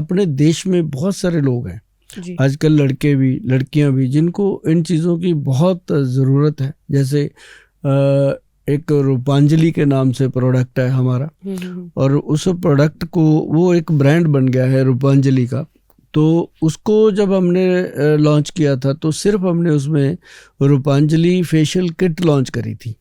अपने देश में बहुत सारे लोग हैं आजकल, लड़के भी लड़कियां भी, जिनको इन चीज़ों की बहुत ज़रूरत है। जैसे एक रूपांजलि के नाम से प्रोडक्ट है हमारा, और उस प्रोडक्ट को, वो एक ब्रांड बन गया है रूपांजलि का। तो उसको जब हमने लॉन्च किया था तो सिर्फ हमने उसमें रूपांजलि फेशियल किट लॉन्च करी थी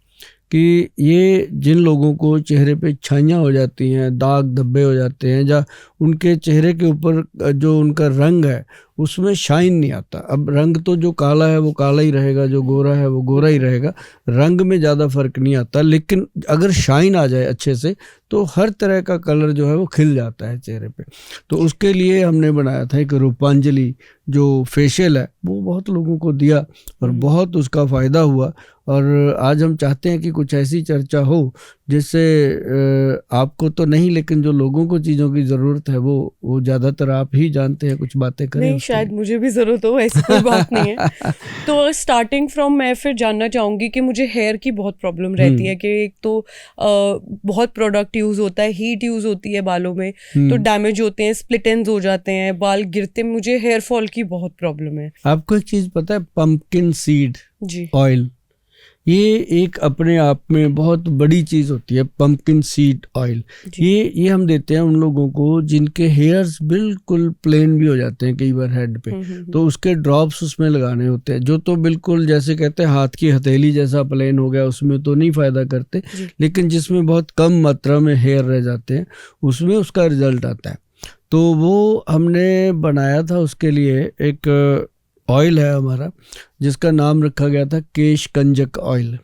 कि ये जिन लोगों को चेहरे पे छाइयाँ हो जाती हैं, दाग धब्बे हो जाते हैं, या उनके चेहरे के ऊपर जो उनका रंग है उसमें शाइन नहीं आता। अब रंग तो जो काला है वो काला ही रहेगा, जो गोरा है वो गोरा ही रहेगा, रंग में ज़्यादा फर्क नहीं आता। लेकिन अगर शाइन आ जाए अच्छे से तो हर तरह का कलर जो है वो खिल जाता है चेहरे पे। तो उसके लिए हमने बनाया था एक रूपांजलि जो फेशियल है, वो बहुत लोगों को दिया और बहुत उसका फ़ायदा हुआ। और आज हम चाहते हैं कि कुछ ऐसी चर्चा हो जिससे आपको तो नहीं, लेकिन जो लोगों को चीज़ों की ज़रूरत है वो ज़्यादातर आप ही जानते हैं, कुछ बातें करें। नहीं, शायद मुझे भी ज़रूरत हो, ऐसी कोई बात नहीं है। तो स्टार्टिंग फ्रॉम मैं फिर जानना चाहूँगी कि मुझे हेयर की बहुत प्रॉब्लम रहती है कि एक तो बहुत प्रोडक्ट यूज़ होता है, हीट यूज़ होती है बालों में, तो डैमेज होते हैं, स्प्लिट एंड्स हो जाते हैं, बाल गिरते, मुझे हेयर फॉल की बहुत प्रॉब्लम है। आपको एक चीज़ पता है, पंपकिन सीड ऑयल, ये एक अपने आप में बहुत बड़ी चीज़ होती है। पंपकिन सीड ऑयल ये हम देते हैं उन लोगों को जिनके हेयर्स बिल्कुल प्लेन भी हो जाते हैं कई बार हेड पे, तो उसके ड्रॉप्स उसमें लगाने होते हैं। जो तो बिल्कुल जैसे कहते हैं हाथ की हथेली जैसा प्लेन हो गया, उसमें तो नहीं फ़ायदा करते, लेकिन जिसमें बहुत कम मात्रा में हेयर रह जाते हैं उसमें उसका रिजल्ट आता है। तो वो हमने बनाया था, उसके लिए एक ऑयल है हमारा जिसका नाम रखा गया था केशकंजक ऑयल।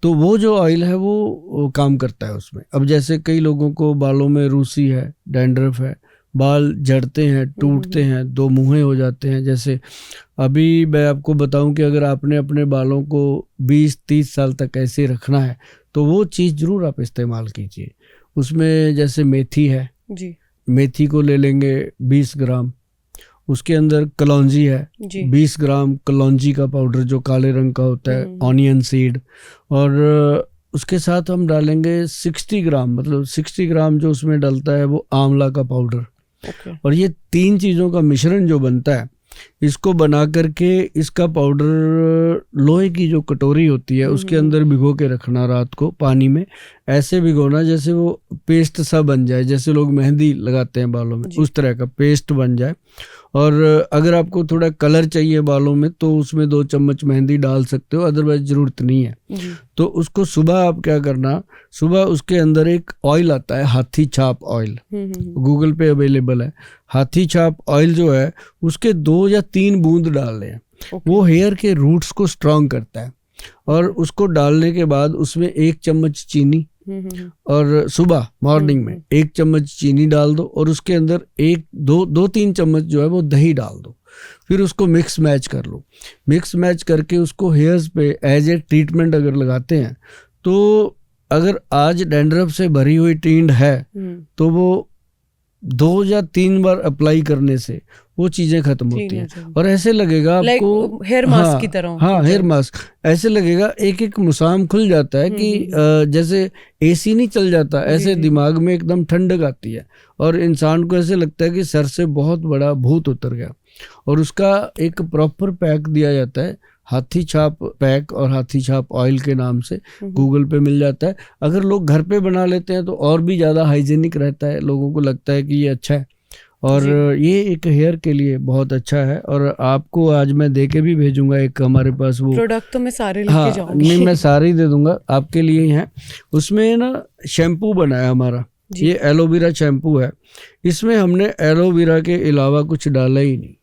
तो वो जो ऑयल है वो काम करता है उसमें। अब जैसे कई लोगों को बालों में रूसी है, डैंड्रफ है, बाल झड़ते हैं, टूटते हैं, दो मुँहे हो जाते हैं। जैसे अभी मैं आपको बताऊं कि अगर आपने अपने बालों को 20-30 साल तक ऐसे रखना है तो वो चीज़ ज़रूर आप इस्तेमाल कीजिए। उसमें जैसे मेथी है जी, मेथी को ले लेंगे 20 ग्राम, उसके अंदर कलौंजी है 20 ग्राम, कलौंजी का पाउडर जो काले रंग का होता है, ऑनियन सीड, और उसके साथ हम डालेंगे 60 ग्राम, मतलब 60 ग्राम जो उसमें डलता है वो आंवला का पाउडर। और ये 3 चीज़ों का मिश्रण जो बनता है, इसको बना करके इसका पाउडर लोहे की जो कटोरी होती है उसके अंदर भिगो के रखना रात को पानी में, ऐसे भिगोना जैसे वो पेस्ट सा बन जाए, जैसे लोग मेहंदी लगाते हैं बालों में उस तरह का पेस्ट बन जाए। और अगर आपको थोड़ा कलर चाहिए बालों में तो उसमें 2 चम्मच मेहंदी डाल सकते हो, अदरवाइज ज़रूरत नहीं है। तो उसको सुबह आप क्या करना, सुबह उसके अंदर एक ऑयल आता है हाथी छाप ऑयल, गूगल पे अवेलेबल है। हाथी छाप ऑयल जो है उसके 2 या 3 बूंद डाल लें, वो हेयर के रूट्स को स्ट्रॉन्ग करता है। और उसको डालने के बाद उसमें 1 चम्मच चीनी, और सुबह मॉर्निंग में 1 चम्मच चीनी डाल दो, और उसके अंदर 2-3 चम्मच जो है वो दही डाल दो। फिर उसको मिक्स मैच कर लो। मिक्स मैच करके उसको हेयर्स पे एज ए ट्रीटमेंट अगर लगाते हैं तो अगर आज डैंड्रफ से भरी हुई टींड है तो वो 2 या 3 बार अप्लाई करने से वो चीज़ें खत्म होती हैं। और ऐसे लगेगा आपको हेयर मास्क की तरह। हाँ, हेयर मास्क ऐसे लगेगा, एक मुसाम खुल जाता है कि जैसे एसी नहीं चल जाता, ऐसे दिमाग में एकदम ठंडक आती है और इंसान को ऐसे लगता है कि सर से बहुत बड़ा भूत उतर गया। और उसका एक प्रॉपर पैक दिया जाता है, हाथी छाप पैक और हाथी छाप ऑयल के नाम से गूगल पे मिल जाता है। अगर लोग घर पे बना लेते हैं तो और भी ज़्यादा हाइजीनिक रहता है, लोगों को लगता है कि ये अच्छा है, और ये एक हेयर के लिए बहुत अच्छा है। और आपको आज मैं दे के भी भेजूंगा एक, हमारे पास वो प्रोडक्ट तो मैं सारे लेके जाऊंगी। नहीं, मैं सारे ही दे दूंगा, आपके लिए ही हैं। उसमें ना शैम्पू बनाया हमारा, ये एलोवेरा शैम्पू है। इसमें हमने एलोवेरा के अलावा कुछ डाला ही नहीं।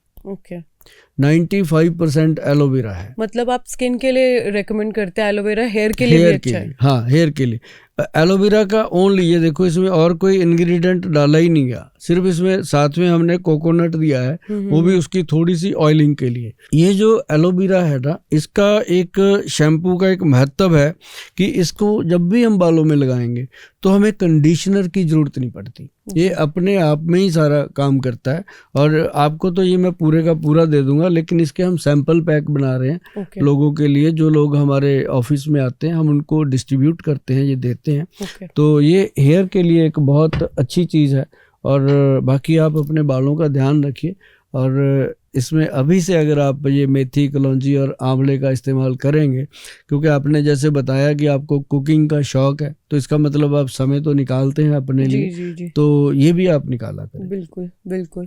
95% एलोवेरा है। मतलब आप स्किन के लिए रेकमेंड करते हैं एलोवेरा, हेयर के लिए भी अच्छा है? हाँ, हेयर के लिए एलोवेरा का ओनली, ये देखो इसमें और कोई इंग्रेडिएंट डाला ही नहीं गया, सिर्फ इसमें साथ में हमने कोकोनट दिया है, वो भी उसकी थोड़ी सी ऑयलिंग के लिए। ये जो एलोवेरा है ना, इसका एक शैम्पू का एक महत्व है कि इसको जब भी हम बालों में लगाएंगे तो हमें कंडीशनर की जरूरत नहीं पड़ती, ये अपने आप में ही सारा काम करता है। और आपको तो ये मैं पूरे का पूरा दे दूंगा, लेकिन इसके हम सैंपल पैक बना रहे हैं लोगों के लिए, जो लोग हमारे ऑफिस में आते हैं हम उनको डिस्ट्रीब्यूट करते हैं, ये देते हैं। तो ये हेयर के लिए एक बहुत अच्छी चीज़ है और बाकी आप अपने बालों का ध्यान रखिए। और इसमें अभी से अगर आप ये मेथी, कलौंजी और आंवले का इस्तेमाल करेंगे, क्योंकि आपने जैसे बताया कि आपको कुकिंग का शौक है, तो इसका मतलब आप समय तो निकालते हैं अपने लिए, जी। तो ये भी आप निकाला करें। बिल्कुल बिल्कुल।